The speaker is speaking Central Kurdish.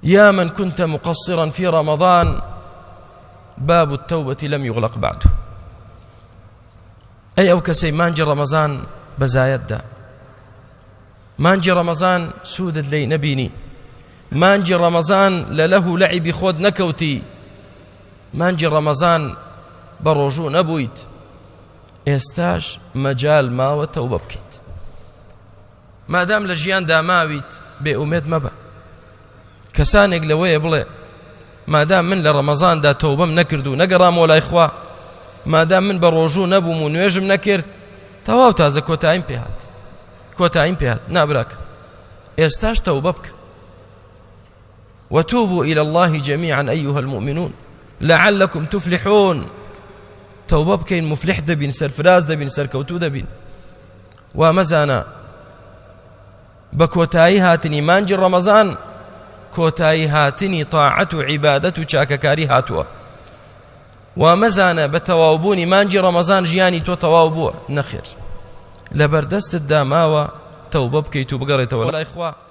يا من كنت مقصرا في رمضان باب التوبة لم يغلق بعده. أي أو كسي مانجي رمضان بزايد مانجي رمضان سود لي نبيني مانجي رمضان لله لعب خود نكوتي مانجي رمضان بروجو نبويت ئێستاش مەجال ماوە تەوبە بکەیت مادام لە ژیاندا ماویت بێئومێد مەبە کەسانێک لەوەیە بڵێ مادام من لە ڕەمەزاندا تەوبەم نەکرد و نەگەڕامەوە لای خوا مادام من بە ڕۆژوو نەبووم و نوێژم نەکرد تەواو تازە کۆتاییم پێهات نابراکە ئێستاش تەوبە بکە وتوبوا إلى الله جميعا أيها المؤمنون لعلكم تفلحون توبه بکەین مفلح دەبین سەرفراز دەبین سەرکەوتوو دەبین وامەزانە بە کۆتایی هاتنی مانجی ڕەمەزان کۆتایی هاتنی طاعەت و عیبادەت و چاکەکاری هاتووە وامەزانە بە تەواوبوونی مانجی ڕەمەزان ژیانی تۆ تەواو بووە نەخێر لەبەردەستت داماوە تەوبە بکەیت و بگەڕێتەوە لای خوا